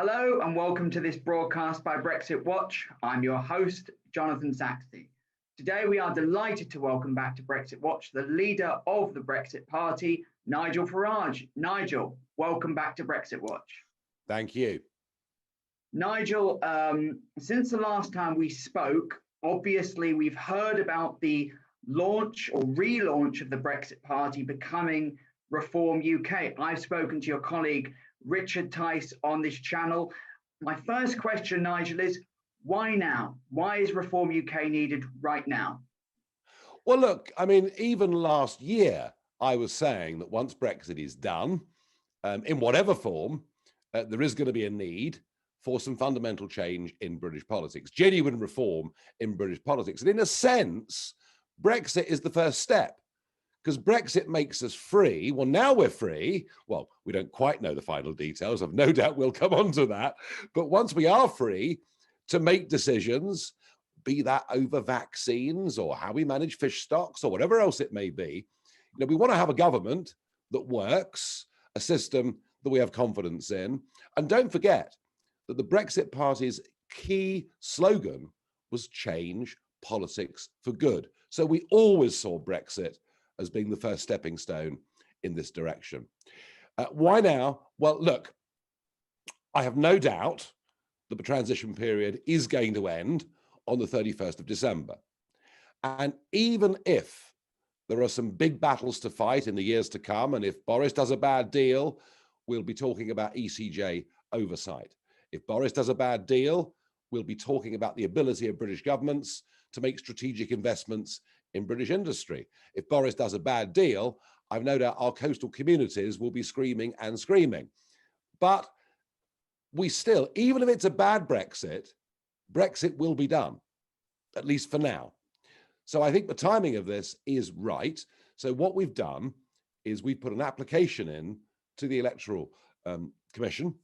Hello and welcome to this broadcast by Brexit Watch. I'm your host, Jonathan Saxty. Today we are delighted to welcome back to Brexit Watch the leader of the Brexit Party, Nigel Farage. Nigel, welcome back to Brexit Watch. Thank you. Nigel, since the last time we spoke, obviously we've heard about the launch or relaunch of the Brexit Party becoming Reform UK. I've spoken to your colleague Richard Tice on this channel. My first question, Nigel, is why now? Why is Reform UK needed right now? Well, look, I mean, even last year, I was saying that once Brexit is done, in whatever form, there is going to be a need for some fundamental change in British politics, genuine reform in British politics. And in a sense, Brexit is the first step, because Brexit makes us free. Well, now we're free. Well, we don't quite know the final details. I've no doubt we'll come on to that. But once we are free to make decisions, be that over vaccines or how we manage fish stocks or whatever else it may be, we want to have a government that works, a system that we have confidence in. And don't forget that the Brexit Party's key slogan was change politics for good. So we always saw Brexit as being the first stepping stone in this direction. Why now? Well, look, I have no doubt that the transition period is going to end on the 31st of December. And even if there are some big battles to fight in the years to come, and if Boris does a bad deal, we'll be talking about ECJ oversight. If Boris does a bad deal, we'll be talking about the ability of British governments to make strategic investments in British industry. If Boris does a bad deal, I've no doubt our coastal communities will be screaming and screaming. But we still, even if it's a bad Brexit, Brexit will be done, at least for now. So I think the timing of this is right. So what we've done is we've put an application in to the Electoral Commission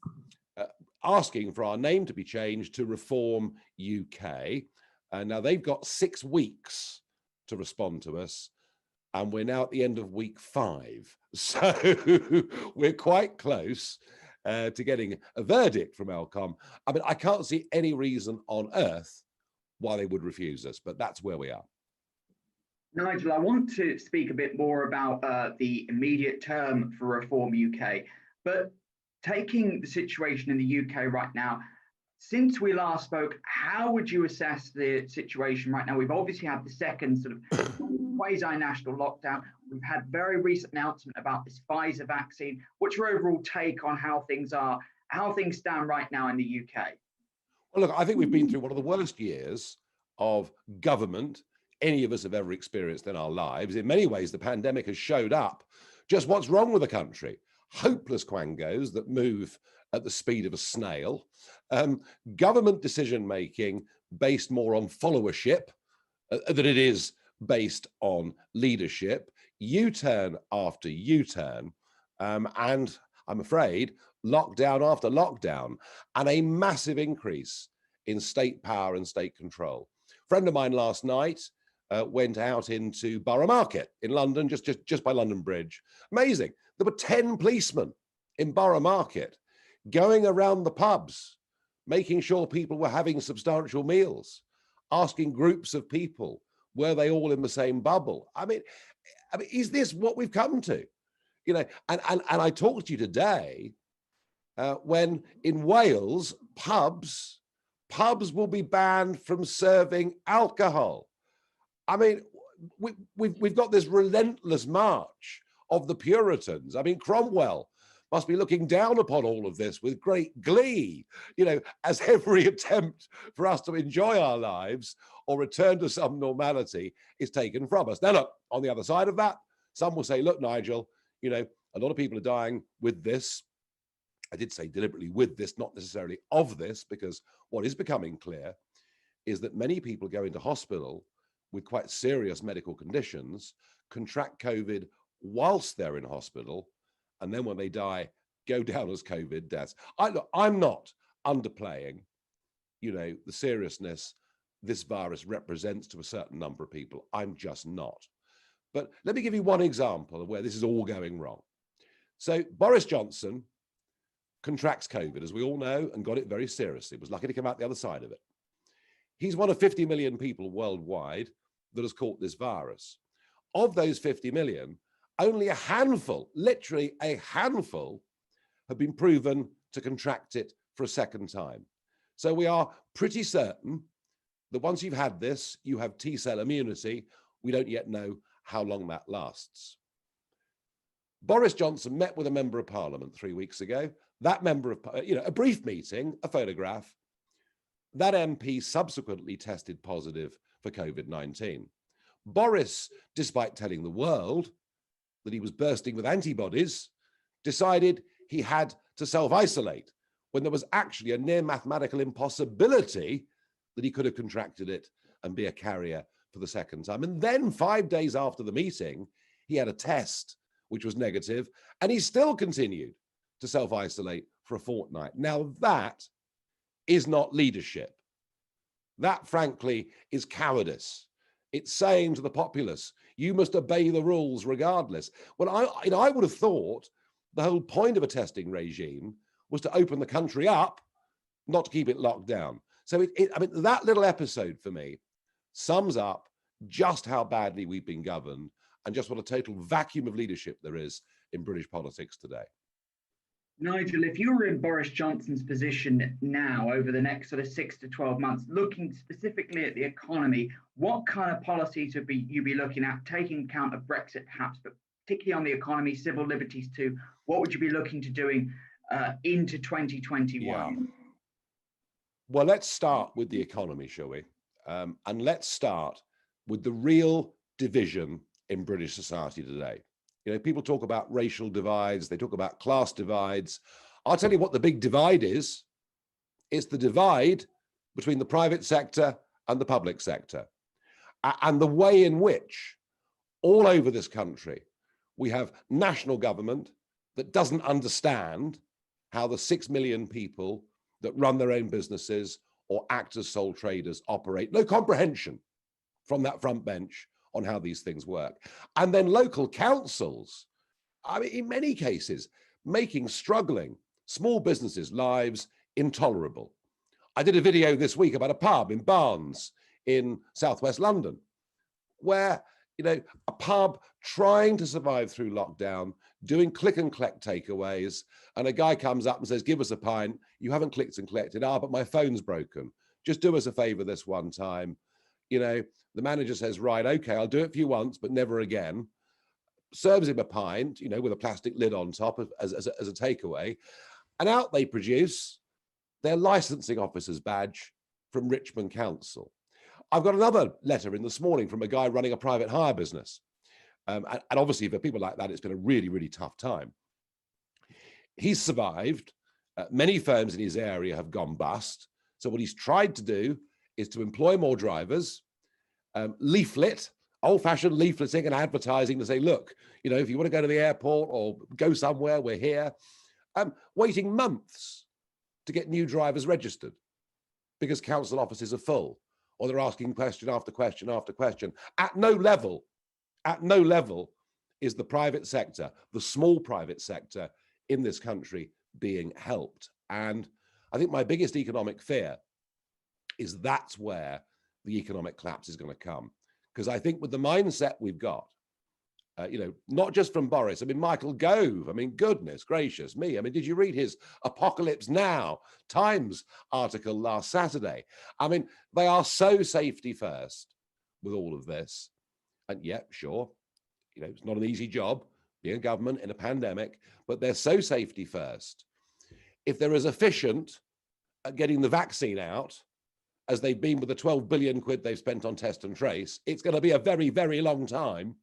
asking for our name to be changed to Reform UK. And now they've got 6 weeks to respond to us. And we're now at the end of week 5. So we're quite close to getting a verdict from Elcom. I mean, I can't see any reason on earth why they would refuse us, but that's where we are. Nigel, I want to speak a bit more about the immediate term for Reform UK, but taking the situation in the UK right now, since we last spoke, how would you assess the situation right now? We've obviously had the second sort of quasi-national lockdown. We've had very recent announcement about this Pfizer vaccine. What's your overall take on how things stand right now in the UK? Well, look, I think we've been through one of the worst years of government any of us have ever experienced in our lives. In many ways, the pandemic has showed up just what's wrong with the country. Hopeless quangos that move at the speed of a snail, government decision-making based more on followership than it is based on leadership, U-turn after U-turn, and I'm afraid lockdown after lockdown, and a massive increase in state power and state control. A friend of mine last night went out into Borough Market in London, just by London Bridge. Amazing. There were 10 policemen in Borough Market going around the pubs, making sure people were having substantial meals, asking groups of people, were they all in the same bubble? I mean, is this what we've come to? And I talked to you today when in Wales, pubs will be banned from serving alcohol. I mean, we've got this relentless march of the Puritans. I mean, Cromwell must be looking down upon all of this with great glee, as every attempt for us to enjoy our lives or return to some normality is taken from us. Now, look, on the other side of that, some will say, look, Nigel, a lot of people are dying with this. I did say deliberately with this, not necessarily of this, because what is becoming clear is that many people go into hospital with quite serious medical conditions, contract COVID whilst they're in hospital, and then when they die, go down as COVID deaths. I'm not underplaying, the seriousness this virus represents to a certain number of people. I'm just not. But let me give you one example of where this is all going wrong. So Boris Johnson contracts COVID, as we all know, and got it very seriously, was lucky to come out the other side of it. He's one of 50 million people worldwide that has caught this virus. Of those 50 million, only a handful, literally a handful, have been proven to contract it for a second time. So we are pretty certain that once you've had this, you have T-cell immunity. We don't yet know how long that lasts. Boris Johnson met with a member of parliament 3 weeks ago. That member of, a brief meeting, a photograph. That MP subsequently tested positive for COVID-19. Boris, despite telling the world that he was bursting with antibodies, decided he had to self-isolate when there was actually a near mathematical impossibility that he could have contracted it and be a carrier for the second time. And then 5 days after the meeting, he had a test which was negative, and he still continued to self-isolate for a fortnight. Now that is not leadership. That, frankly, is cowardice. It's saying to the populace, you must obey the rules regardless. Well, I would have thought the whole point of a testing regime was to open the country up, not to keep it locked down. So that little episode for me sums up just how badly we've been governed and just what a total vacuum of leadership there is in British politics today. Nigel, if you were in Boris Johnson's position now over the next sort of 6 to 12 months, looking specifically at the economy, what kind of policies would you be looking at, taking account of Brexit perhaps, but particularly on the economy, civil liberties too? What would you be looking to doing into 2021? Yeah. Well, let's start with the economy, shall we? And let's start with the real division in British society today. People talk about racial divides, they talk about class divides. I'll tell you what the big divide is. It's the divide between the private sector and the public sector. And the way in which all over this country, we have national government that doesn't understand how the 6 million people that run their own businesses or act as sole traders operate. No comprehension from that front bench on how these things work. And then local councils, in many cases, making struggling small businesses' lives intolerable. I did a video this week about a pub in Barnes in southwest London, where, a pub trying to survive through lockdown, doing click and collect takeaways, and a guy comes up and says, give us a pint. You haven't clicked and collected. But my phone's broken. Just do us a favor this one time. The manager says, right, okay, I'll do it for you once, but never again. Serves him a pint, with a plastic lid on top as a takeaway. And out they produce their licensing officer's badge from Richmond Council. I've got another letter in this morning from a guy running a private hire business. And obviously for people like that, it's been a really, really tough time. He's survived. Many firms in his area have gone bust. So what he's tried to do is to employ more drivers, leaflet, old-fashioned leafleting and advertising to say, look, if you want to go to the airport or go somewhere, we're here. Waiting months to get new drivers registered because council offices are full, or they're asking question after question after question. At no level is the private sector, the small private sector in this country being helped. And I think my biggest economic fear is that's where the economic collapse is going to come. Because I think with the mindset we've got, not just from Boris, Michael Gove, goodness gracious me. Did you read his Apocalypse Now Times article last Saturday? They are so safety first with all of this. And yeah, sure, it's not an easy job being a government in a pandemic, but they're so safety first. If they're as efficient at getting the vaccine out as they've been with the 12 billion quid they've spent on test and trace, it's going to be a very, very long time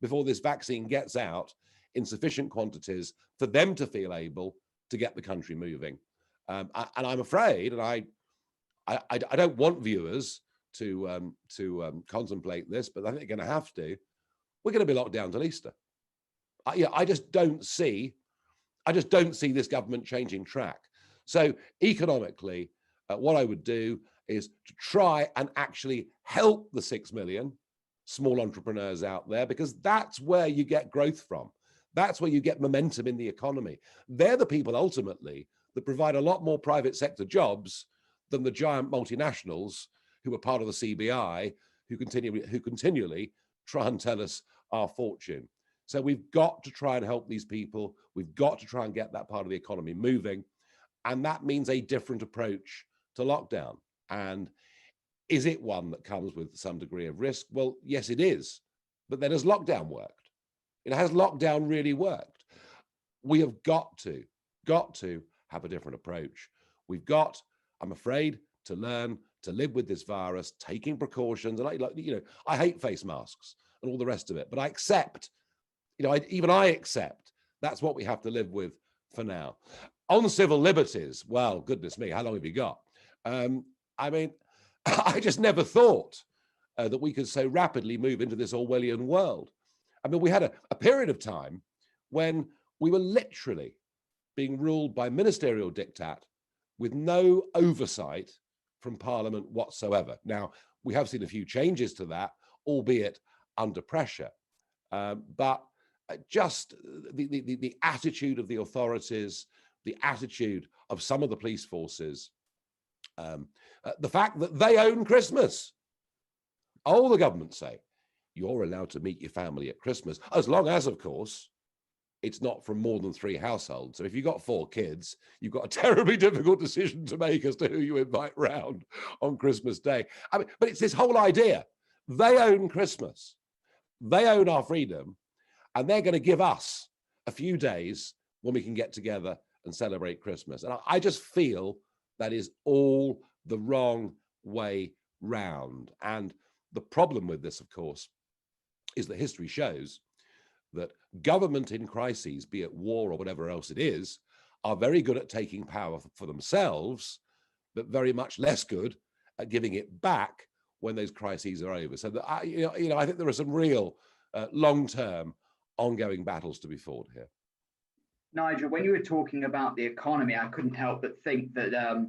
before this vaccine gets out in sufficient quantities for them to feel able to get the country moving. And I'm afraid, and I don't want viewers to contemplate this, but I think they're going to have to. We're going to be locked down till Easter. I just don't see this government changing track. So economically, what I would do is to try and actually help the 6 million small entrepreneurs out there, because that's where you get growth from. That's where you get momentum in the economy. They're the people ultimately that provide a lot more private sector jobs than the giant multinationals who are part of the CBI, who continually try and tell us our fortune. So we've got to try and help these people. We've got to try and get that part of the economy moving. And that means a different approach to lockdown. And is it one that comes with some degree of risk? Well, yes, it is. But then has lockdown worked? Has lockdown really worked? We have got to have a different approach. We've got, I'm afraid, to learn to live with this virus, taking precautions. And I hate face masks and all the rest of it, but I accept, even I accept that's what we have to live with for now. On civil liberties, well, goodness me, how long have you got? I just never thought that we could so rapidly move into this Orwellian world. We had a period of time when we were literally being ruled by ministerial diktat with no oversight from Parliament whatsoever. Now, we have seen a few changes to that, albeit under pressure. But just the attitude of the authorities, the attitude of some of the police forces, the fact that they own Christmas. All the government say, you're allowed to meet your family at Christmas, as long as, of course, it's not from more than 3 households. So if you've got 4 kids, you've got a terribly difficult decision to make as to who you invite round on Christmas Day. But it's this whole idea. They own Christmas. They own our freedom. And they're going to give us a few days when we can get together and celebrate Christmas. And I just feel that is all the wrong way round. And the problem with this, of course, is that history shows that government in crises, be it war or whatever else it is, are very good at taking power for themselves, but very much less good at giving it back when those crises are over. So that I think there are some real long-term ongoing battles to be fought here. Nigel, when you were talking about the economy, I couldn't help but think that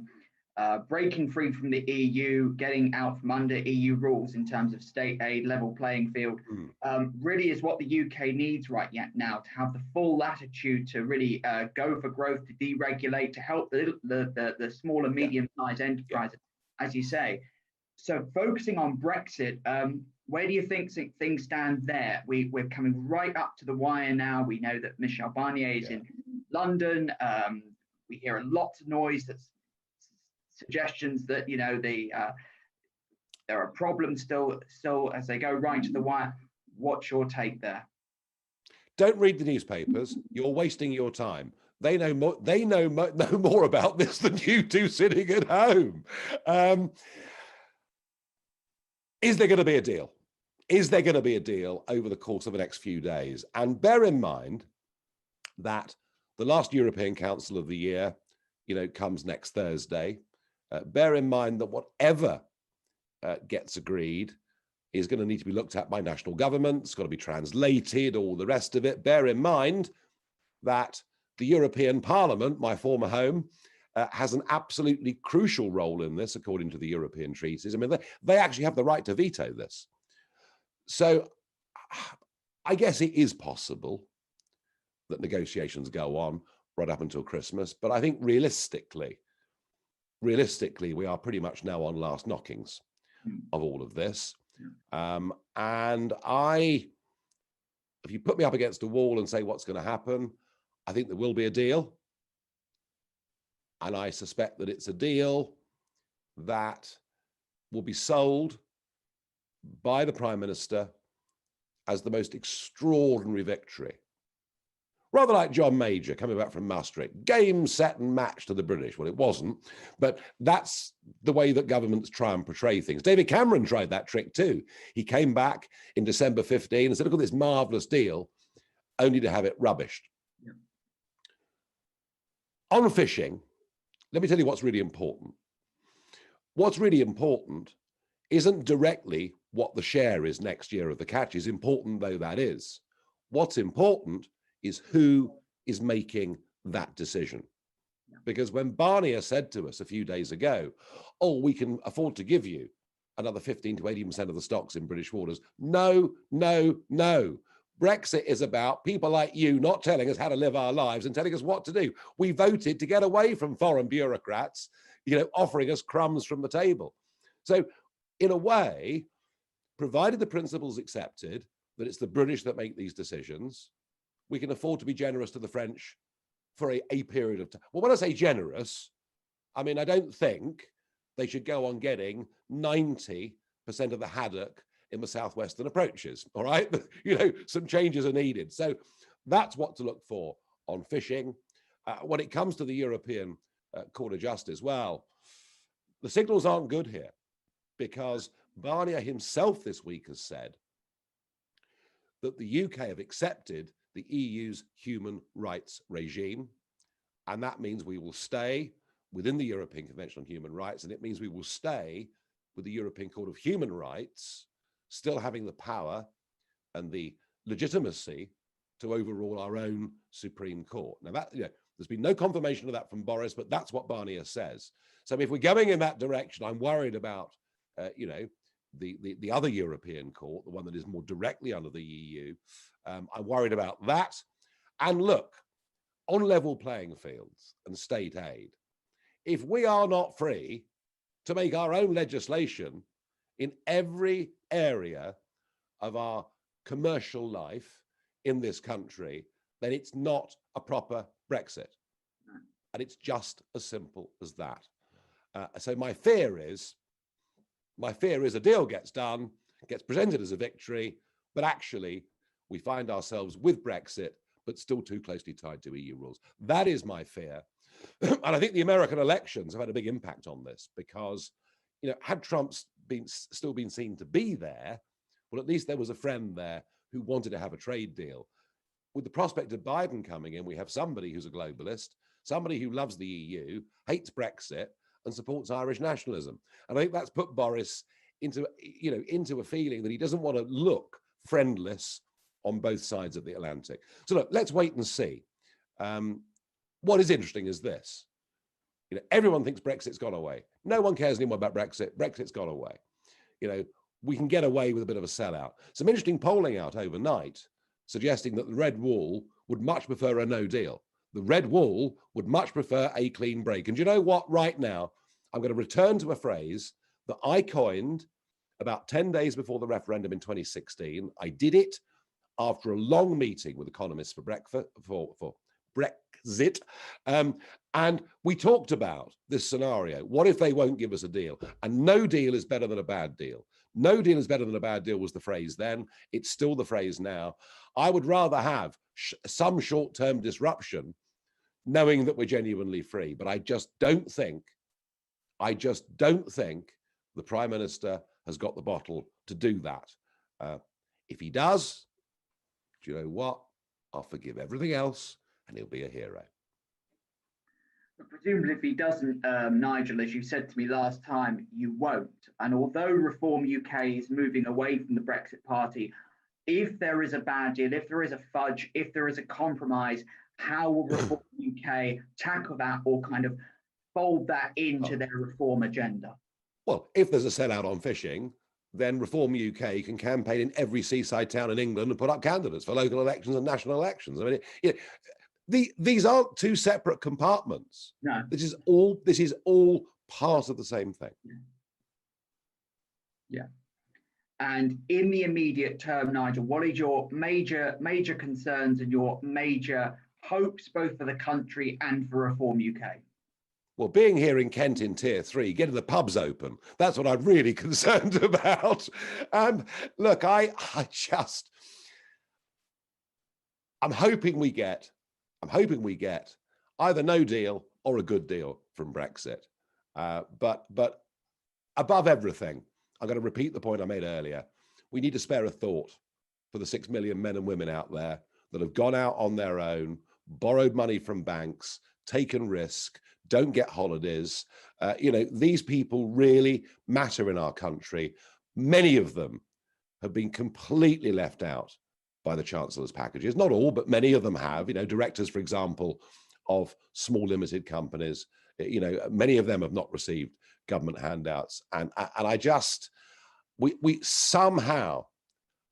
breaking free from the EU, getting out from under EU rules in terms of state aid, level playing field, really is what the UK needs right now, to have the full latitude to really go for growth, to deregulate, to help the small and medium-sized enterprises, as you say. So focusing on Brexit, where do you think things stand there? We're coming right up to the wire now. We know that Michel Barnier is in London. We hear a lot of noise, that's suggestions that there are problems still as they go right to the wire. What's your take there? Don't read the newspapers. You're wasting your time. They know more. They know more about this than you do sitting at home. Is there going to be a deal? Is there going to be a deal over the course of the next few days? And bear in mind that the last European Council of the year, comes next Thursday. Bear in mind that whatever gets agreed is going to need to be looked at by national governments, got to be translated, all the rest of it. Bear in mind that the European Parliament, my former home, has an absolutely crucial role in this, according to the European treaties. They actually have the right to veto this. So I guess it is possible that negotiations go on right up until Christmas, but I think realistically, we are pretty much now on last knockings of all of this. And if you put me up against a wall and say what's going to happen, I think there will be a deal. And I suspect that it's a deal that will be sold by the Prime Minister as the most extraordinary victory. Rather like John Major coming back from Maastricht, game, set and match to the British. Well, it wasn't, but that's the way that governments try and portray things. David Cameron tried that trick too. He came back in December 15 and said, look at this marvelous deal, only to have it rubbished. Yeah. On fishing, let me tell you what's really important. What's really important isn't directly what the share is next year of the catches, important though that is. What's important is who is making that decision. Because when Barnier said to us a few days ago, oh, we can afford to give you another 15 to 18% of the stocks in British waters. No, no, no. Brexit is about people like you not telling us how to live our lives and telling us what to do. We voted to get away from foreign bureaucrats, offering us crumbs from the table. So in a way, provided the principle's accepted, that it's the British that make these decisions, we can afford to be generous to the French for a period of time. Well, when I say generous, I mean, I don't think they should go on getting 90% of the haddock in the southwestern approaches, all right? Some changes are needed. So that's what to look for on fishing. When it comes to the European Court of Justice, well, the signals aren't good here, because Barnier himself this week has said that the UK have accepted the EU's human rights regime, and that means we will stay within the European Convention on Human Rights, and it means we will stay with the European Court of Human Rights, still having the power and the legitimacy to overrule our own Supreme Court. Now that, there's been no confirmation of that from Boris, but that's what Barnier says. So if we're going in that direction, I'm worried about, the other European court, the one that is more directly under the EU. I'm worried about that. And look, on level playing fields and state aid, if we are not free to make our own legislation in every area of our commercial life in this country, then it's not a proper Brexit. And it's just as simple as that. So my fear is a deal gets done, gets presented as a victory, but actually we find ourselves with Brexit, but still too closely tied to EU rules. That is my fear. And I think the American elections have had a big impact on this, because, had Trump still been seen to be there, well, at least there was a friend there who wanted to have a trade deal. With the prospect of Biden coming in, we have somebody who's a globalist, somebody who loves the EU, hates Brexit, and supports Irish nationalism. And I think that's put Boris into a feeling that he doesn't want to look friendless on both sides of the Atlantic. So look, let's wait and see. What is interesting is this. Everyone thinks Brexit's gone away. No one cares anymore about Brexit. Brexit's gone away. We can get away with a bit of a sellout. Some interesting polling out overnight suggesting that the Red Wall would much prefer a no deal. The Red Wall would much prefer a clean break. And do you know what? Right now, I'm going to return to a phrase that I coined about 10 days before the referendum in 2016. I did it after a long meeting with economists for Brexit. And we talked about this scenario. What if they won't give us a deal? And no deal is better than a bad deal. No deal is better than a bad deal was the phrase then. It's still the phrase now. I would rather have some short-term disruption knowing that we're genuinely free. But I just don't think the Prime Minister has got the bottle to do that. If he does, do you know what? I'll forgive everything else and he'll be a hero. But presumably if he doesn't, Nigel, as you said to me last time, you won't. And although Reform UK is moving away from the Brexit Party, if there is a bad deal, if there is a fudge, if there is a compromise, how will Reform UK tackle that or kind of fold that into their reform agenda? Well, if there's a sellout on fishing, then Reform UK can campaign in every seaside town in England and put up candidates for local elections and national elections. I mean, these aren't two separate compartments. No. This is all part of the same thing. Yeah. And in the immediate term, Nigel, what is your major concerns and your major hopes, both for the country and for Reform UK? Well, being here in Kent in Tier 3, getting the pubs open, that's what I'm really concerned about. Look, I'm hoping we get either no deal or a good deal from Brexit. But above everything, I'm going to repeat the point I made earlier. We need to spare a thought for the 6 million men and women out there that have gone out on their own, borrowed money from banks, taken risk, don't get holidays. These people really matter in our country. Many of them have been completely left out by the Chancellor's packages. Not all, but many of them have. Directors, for example, of small limited companies, many of them have not received government handouts. And we somehow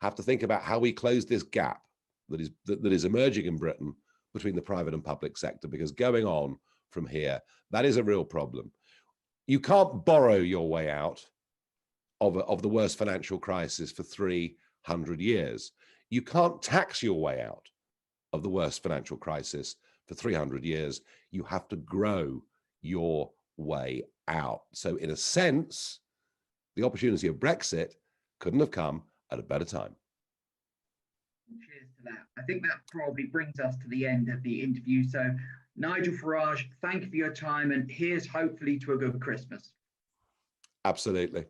have to think about how we close this gap that is emerging in Britain between the private and public sector, because going on from here, that is a real problem. You can't borrow your way out of the worst financial crisis for 300 years. You can't tax your way out of the worst financial crisis for 300 years. You have to grow your way out. So in a sense, the opportunity of Brexit couldn't have come at a better time. Cheers to that. I think that probably brings us to the end of the interview. So, Nigel Farage, thank you for your time, and here's hopefully to a good Christmas. Absolutely.